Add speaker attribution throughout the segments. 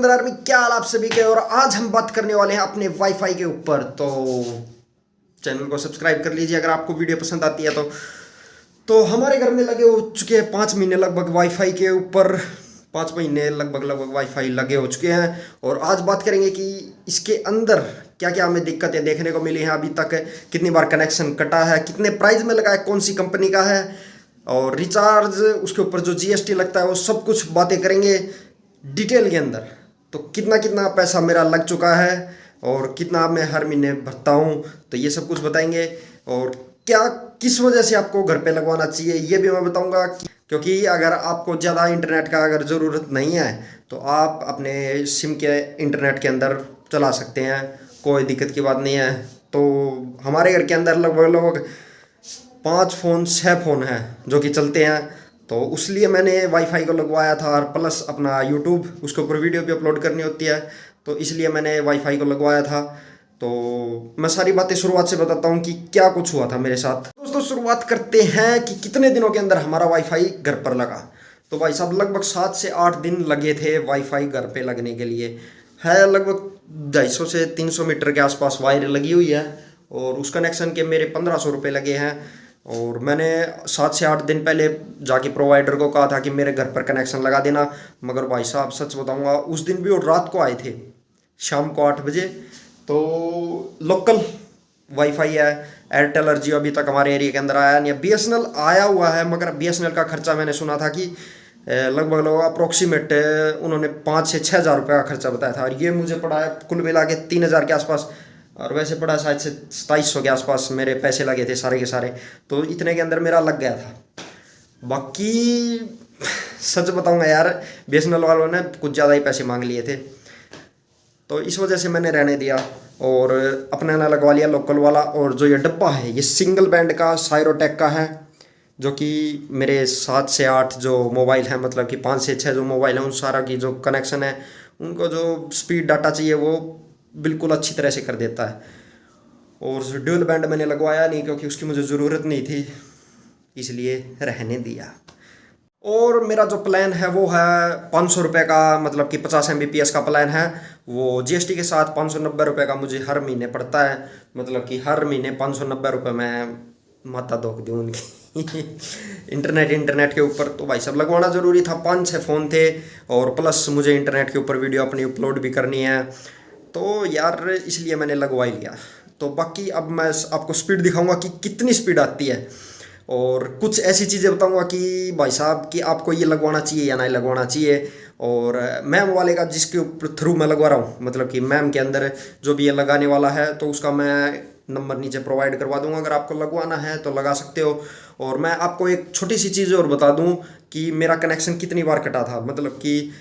Speaker 1: बंदर आर्मी, क्या हाल आप सभी के। और आज हम बात करने वाले हैं अपने वाईफाई के ऊपर। तो चैनल को सब्सक्राइब कर लीजिए अगर आपको वीडियो पसंद आती है तो हमारे घर में लगे हो चुके हैं 5 महीने लगभग वाईफाई के ऊपर। 5 महीने लगभग वाईफाई लगे हो चुके हैं। और आज बात करेंगे कि इसके अंदर क्या क्या हमें दिक्कतें देखने को मिली हैं अभी तक, कितनी बार कनेक्शन कटा है, कितने प्राइस में लगा है, कौन सी कंपनी का है, और रिचार्ज, उसके ऊपर जो जीएसटी लगता है, वो सब कुछ बातें करेंगे डिटेल के अंदर। तो कितना कितना पैसा मेरा लग चुका है और कितना मैं हर महीने भरता हूँ, तो ये सब कुछ बताएंगे। और क्या किस वजह से आपको घर पे लगवाना चाहिए ये भी मैं बताऊंगा क्योंकि अगर आपको ज़्यादा इंटरनेट का अगर ज़रूरत नहीं है तो आप अपने सिम के इंटरनेट के अंदर चला सकते हैं, कोई दिक्कत की बात नहीं है। तो हमारे घर के अंदर लगभग लगभग 5 फ़ोन 6 फ़ोन हैं जो कि चलते हैं। तो उसलिए मैंने वाईफाई को लगवाया था, और प्लस अपना यूट्यूब, उसके ऊपर वीडियो भी अपलोड करनी होती है, तो इसलिए मैंने वाईफाई को लगवाया था। तो मैं सारी बातें शुरुआत से बताता हूँ कि क्या कुछ हुआ था मेरे साथ। दोस्तों शुरुआत करते हैं कि कितने दिनों के अंदर हमारा वाईफाई घर पर लगा। तो भाई साहब लगभग 7 से 8 दिन लगे थे वाईफाई घर पे लगने के लिए। है लगभग 250 से 300 मीटर के आसपास वायर लगी हुई है, और उस कनेक्शन के मेरे 1500 रुपये लगे हैं। और मैंने 7 से 8 दिन पहले जाके प्रोवाइडर को कहा था कि मेरे घर पर कनेक्शन लगा देना, मगर भाई साहब सच बताऊंगा उस दिन भी वो रात को आए थे, शाम को 8 बजे। तो लोकल वाईफाई है, एयरटेल और जियो अभी तक हमारे एरिया के अंदर आया नहीं है। बीएसएनएल आया हुआ है, मगर बीएसएनएल का खर्चा मैंने सुना था कि लगभग लगभग अप्रोक्सीमेट उन्होंने 5 से 6 हज़ार रुपये का खर्चा बताया था, और ये मुझे पड़ा है कुल मिला के 3 हज़ार के आसपास। और वैसे पड़ा शायद से 2700 के आसपास मेरे पैसे लगे थे सारे के सारे। तो इतने के अंदर मेरा लग गया था। बाकी सच बताऊंगा यार, बीएसएनएल वालों ने कुछ ज़्यादा ही पैसे मांग लिए थे, तो इस वजह से मैंने रहने दिया और अपने ना लगवा लिया लोकल वाला। और जो ये डब्बा है ये सिंगल बैंड का साइरोटेक का है, जो कि मेरे 7 से 8 जो मोबाइल हैं, मतलब कि 5 से 6 जो मोबाइल हैं, उन सारा की जो कनेक्शन है उनको जो स्पीड डाटा चाहिए वो बिल्कुल अच्छी तरह से कर देता है। और ड्यूल बैंड मैंने लगवाया नहीं क्योंकि उसकी मुझे ज़रूरत नहीं थी, इसलिए रहने दिया। और मेरा जो प्लान है वो है 500 रुपये का, मतलब कि 50 MBPS का प्लान है। वो जीएसटी के साथ 590 रुपये का मुझे हर महीने पड़ता है, मतलब कि हर महीने 590 रुपये मैं माता दोग दूँ उनकी इंटरनेट के ऊपर। तो भाई सब लगवाना ज़रूरी था, 5 6 फ़ोन थे, और प्लस मुझे इंटरनेट के ऊपर वीडियो अपनी अपलोड भी करनी है, तो यार इसलिए मैंने लगवा ही लिया। तो बाकी अब मैं आपको स्पीड दिखाऊंगा कि कितनी स्पीड आती है, और कुछ ऐसी चीज़ें बताऊंगा कि भाई साहब कि आपको ये लगवाना चाहिए या नहीं लगवाना चाहिए। और मैम वाले का जिसके थ्रू मैं लगवा रहा हूँ, मतलब कि मैम के अंदर जो भी ये लगाने वाला है, तो उसका मैं नंबर नीचे प्रोवाइड करवा दूंगा, अगर आपको लगवाना है तो लगा सकते हो। और मैं आपको एक छोटी सी चीज़ और बता दूं कि मेरा कनेक्शन कितनी बार कटा था, मतलब कि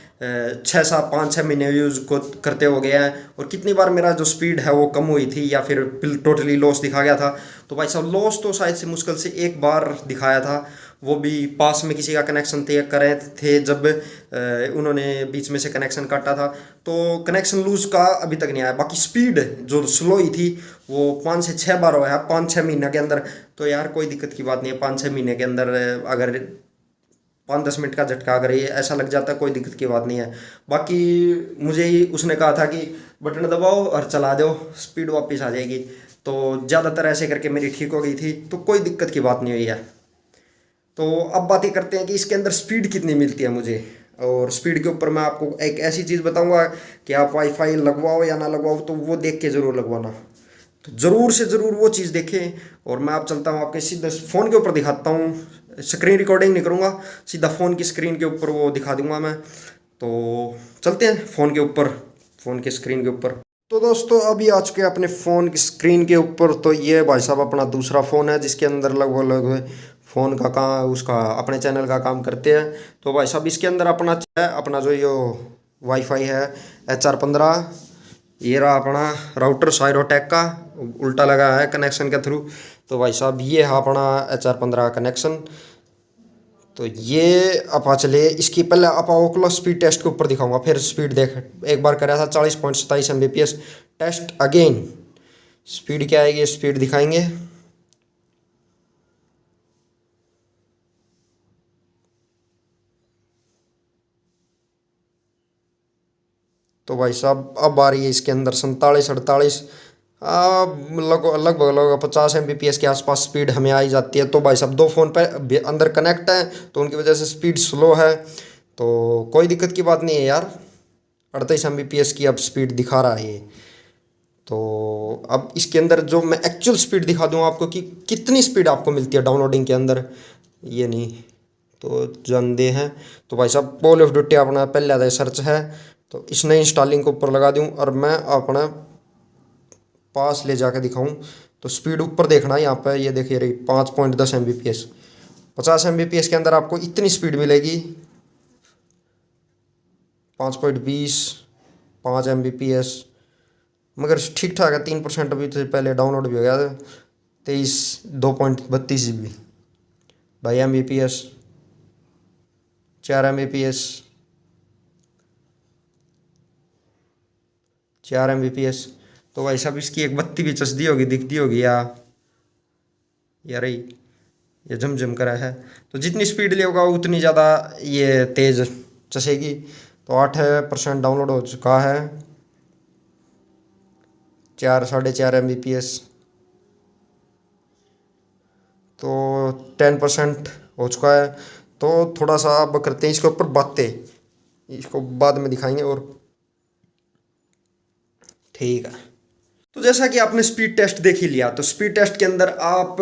Speaker 1: 6 7 5 6 महीने यूज़ को करते हो गया है, और कितनी बार मेरा जो स्पीड है वो कम हुई थी या फिर टोटली लॉस दिखा गया था। तो भाई साहब लॉस तो शायद से मुश्किल से एक बार दिखाया था, वो भी पास में किसी का कनेक्शन थे करे थे, जब उन्होंने बीच में से कनेक्शन काटा था। तो कनेक्शन लूज का अभी तक नहीं आया। बाकी स्पीड जो स्लो ही थी वो 5 से 6 बार हुआ है 5 6 महीने के अंदर। तो यार कोई दिक्कत की बात नहीं है, 5 6 महीने के अंदर अगर 5 10 मिनट का झटका अगर ये ऐसा लग जाता है कोई दिक्कत की बात नहीं है। बाकी मुझे ही उसने कहा था कि बटन दबाओ और चला दो, स्पीड वापस आ जाएगी। तो ज़्यादातर ऐसे करके मेरी ठीक हो गई थी, तो कोई दिक्कत की बात नहीं हुई है। तो अब बातें करते हैं कि इसके अंदर स्पीड कितनी मिलती है मुझे। और स्पीड के ऊपर मैं आपको एक ऐसी चीज़ बताऊंगा कि आप वाईफाई लगवाओ या ना लगवाओ, तो वो देख के ज़रूर लगवाना। तो ज़रूर से ज़रूर वो चीज़ देखें। और मैं आप चलता हूँ आपके सीधा फ़ोन के ऊपर दिखाता हूँ, स्क्रीन रिकॉर्डिंग नहीं करूँगा, सीधा फ़ोन की स्क्रीन के ऊपर वो दिखा दूँगा मैं। तो चलते हैं फ़ोन के ऊपर, फ़ोन की स्क्रीन के ऊपर। तो दोस्तों अभी आ चुके हैं अपने फ़ोन की स्क्रीन के ऊपर। तो ये भाई साहब अपना दूसरा फ़ोन है जिसके अंदर लगभग लगभग फ़ोन का काम, उसका अपने चैनल का काम करते हैं। तो भाई साहब इसके अंदर अपना जो ये वाईफाई है HR15, ये रहा अपना राउटर साइरोटेक का, उल्टा लगा है कनेक्शन के थ्रू। तो भाई साहब ये है अपना HR15 का कनेक्शन। तो ये अपा चले इसकी पहले अपा ओकलो स्पीड टेस्ट के ऊपर दिखाऊंगा, फिर स्पीड देख। एक बार कराया था 40.27 MBPS टेस्ट, अगेन स्पीड क्या आएगी स्पीड दिखाएंगे। तो भाई साहब अब आ रही है इसके अंदर 47-48, लगभग 50 Mbps के आसपास स्पीड हमें आई जाती है। तो भाई साहब दो फ़ोन पे अंदर कनेक्ट है तो उनकी वजह से स्पीड स्लो है, तो कोई दिक्कत की बात नहीं है यार। 38 Mbps की अब स्पीड दिखा रहा है ये। तो अब इसके अंदर जो मैं एक्चुअल स्पीड दिखा दूँ आपको कि कितनी स्पीड आपको मिलती है डाउनलोडिंग के अंदर, ये नहीं तो जानते हैं। तो भाई साहब कॉल ऑफ ड्यूटी अपना पहले आता है सर्च है, तो इसने इंस्टॉलिंग को ऊपर लगा दूँ और मैं अपना पास ले जाकर दिखाऊं तो स्पीड ऊपर देखना यहाँ पे, ये देखिए रही 5.10 Mbps। 50 Mbps के अंदर आपको इतनी स्पीड मिलेगी, 5.20, 5 Mbps, मगर ठीक ठाक है। 3% अभी तो पहले डाउनलोड भी हो गया था। 2.32 GB, ढाई Mbps, 4 Mbps, 4 Mbps। तो भाई साहब इसकी एक बत्ती भी चसदी होगी, दिखती होगी या रही, ये झमझम करा है। तो जितनी स्पीड लेगा उतनी ज़्यादा ये तेज़ चसेगी। तो 8% डाउनलोड हो चुका है, 4-4.5 Mbps। तो 10% हो चुका है। तो थोड़ा सा अब करते हैं इसके ऊपर बातें, इसको बाद में दिखाएंगे और ठीक है। तो जैसा कि आपने स्पीड टेस्ट देख ही लिया, तो स्पीड टेस्ट के अंदर आप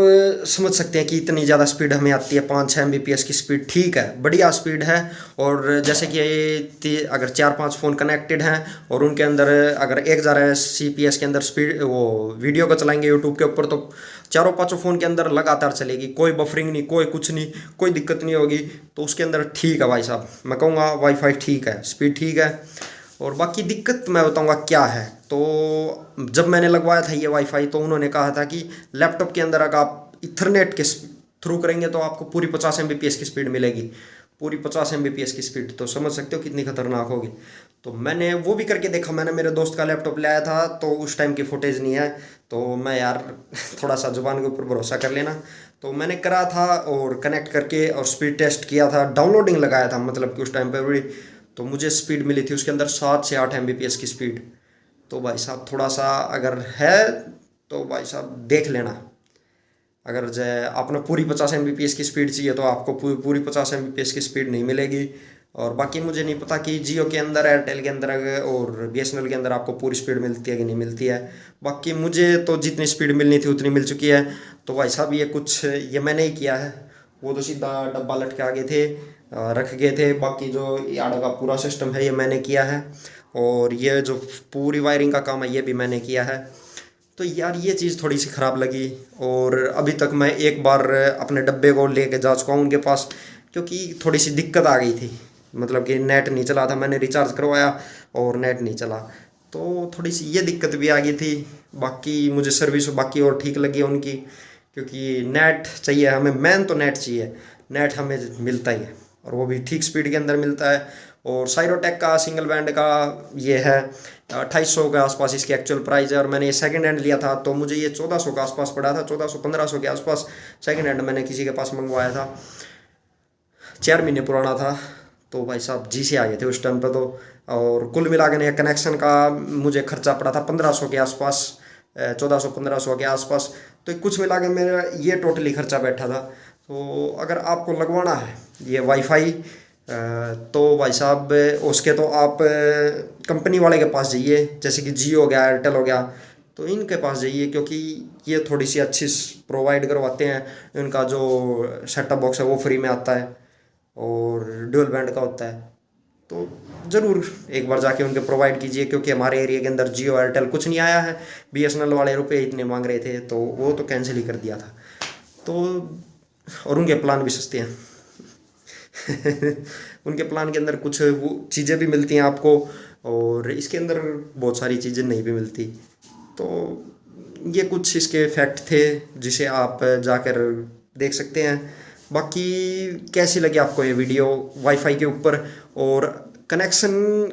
Speaker 1: समझ सकते हैं कि इतनी ज़्यादा स्पीड हमें आती है। 5-6 Mbps की स्पीड ठीक है, बढ़िया स्पीड है। और जैसे कि अगर 4-5 फ़ोन कनेक्टेड हैं और उनके अंदर अगर 1000 CPS के अंदर स्पीड वो वीडियो को चलाएंगे यूट्यूब के ऊपर, तो चारों पाँचों फ़ोन के अंदर लगातार चलेगी, कोई बफरिंग नहीं, कोई कुछ नहीं, कोई दिक्कत नहीं होगी। तो उसके अंदर ठीक है भाई साहब, मैं कहूँगा वाईफाई ठीक है, स्पीड ठीक है। और बाकी दिक्कत मैं बताऊंगा क्या है। तो जब मैंने लगवाया था ये वाईफाई, तो उन्होंने कहा था कि लैपटॉप के अंदर अगर आप इथरनेट के थ्रू करेंगे तो आपको पूरी 50 Mbps की स्पीड मिलेगी, पूरी 50 Mbps की स्पीड। तो समझ सकते हो कितनी खतरनाक होगी। तो मैंने वो भी करके देखा, मैंने मेरे दोस्त का लैपटॉप लाया था, तो उस टाइम की फुटेज नहीं है। तो मैं यार थोड़ा सा जुबान के ऊपर भरोसा कर लेना। तो मैंने करा था और कनेक्ट करके और स्पीड टेस्ट किया था, डाउनलोडिंग लगाया था, मतलब कि उस टाइम पर भी। तो मुझे स्पीड मिली थी उसके अंदर 7 से 8 Mbps की स्पीड। तो भाई साहब थोड़ा सा अगर है तो भाई साहब देख लेना। अगर जो आपने पूरी 50 Mbps की स्पीड चाहिए तो आपको पूरी 50 Mbps की स्पीड नहीं मिलेगी। और बाकी मुझे नहीं पता कि जियो के अंदर, एयरटेल के अंदर और BSNL के अंदर आपको पूरी स्पीड मिलती है कि नहीं मिलती है। बाकी मुझे तो जितनी स्पीड मिलनी थी उतनी मिल चुकी है। तो भाई साहब ये मैंने ही किया है, वो तो सीधा डब्बा लटके आगे थे, रख गए थे। बाकी जो यार्ड का पूरा सिस्टम है ये मैंने किया है, और ये जो पूरी वायरिंग का काम है ये भी मैंने किया है। तो यार ये चीज़ थोड़ी सी ख़राब लगी, और अभी तक मैं एक बार अपने डब्बे को लेके जा चुका हूँ उनके पास, क्योंकि थोड़ी सी दिक्कत आ गई थी। मतलब कि नेट नहीं चला था, मैंने रिचार्ज करवाया और नेट नहीं चला, तो थोड़ी सी ये दिक्कत भी आ गई थी। बाकी मुझे सर्विस बाकी और ठीक लगी उनकी, क्योंकि नेट चाहिए हमें, मेन तो नेट चाहिए। नेट हमें मिलता ही है और वो भी ठीक स्पीड के अंदर मिलता है। और साइरोटेक का सिंगल बैंड का ये है 2800 के आसपास इसकी एक्चुअल प्राइस है। और मैंने ये सेकंड हैंड लिया था तो मुझे ये 1400 के आसपास पड़ा था, 1400-1500 के आसपास सेकंड हैंड मैंने किसी के पास मंगवाया था। 4 महीने पुराना था। तो भाई साहब जी से आए थे उस टाइम पे। तो और कुल मिला के कनेक्शन का मुझे खर्चा पड़ा था 1500 के आसपास, 1400-1500 के आसपास। तो कुछ मिला के मेरा ये टोटली खर्चा बैठा था। तो अगर आपको लगवाना है ये वाईफाई तो भाई साहब उसके तो आप कंपनी वाले के पास जाइए, जैसे कि जियो हो गया, एयरटेल हो गया, तो इनके पास जाइए, क्योंकि ये थोड़ी सी अच्छी प्रोवाइड करवाते हैं। इनका जो सेटअप बॉक्स है वो फ्री में आता है और ड्यूल बैंड का होता है। तो ज़रूर एक बार जाके उनके प्रोवाइड कीजिए, क्योंकि हमारे एरिया के अंदर जियो एयरटेल कुछ नहीं आया है। BSNL वाले रुपए इतने मांग रहे थे तो वो तो कैंसिल ही कर दिया था। तो और उनके प्लान भी सस्ते हैं उनके प्लान के अंदर कुछ वो चीज़ें भी मिलती हैं आपको, और इसके अंदर बहुत सारी चीज़ें नहीं भी मिलती। तो ये कुछ इसके फैक्ट थे जिसे आप जाकर देख सकते हैं। बाकी कैसी लगी आपको ये वीडियो वाईफाई के ऊपर, और कनेक्शन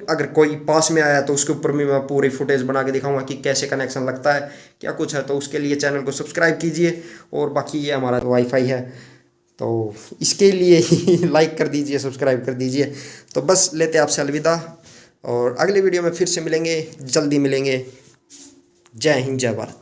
Speaker 1: अगर कोई पास में आया तो उसके ऊपर भी मैं पूरी फुटेज बना के दिखाऊंगा कि कैसे कनेक्शन लगता है, क्या कुछ है। तो उसके लिए चैनल को सब्सक्राइब कीजिए। और बाकी ये हमारा वाईफाई है तो इसके लिए ही लाइक कर दीजिए, सब्सक्राइब कर दीजिए। तो बस लेते हैं आपसे अलविदा। और अगले वीडियो में फिर से मिलेंगे, जल्दी मिलेंगे। जय हिंद, जय भारत।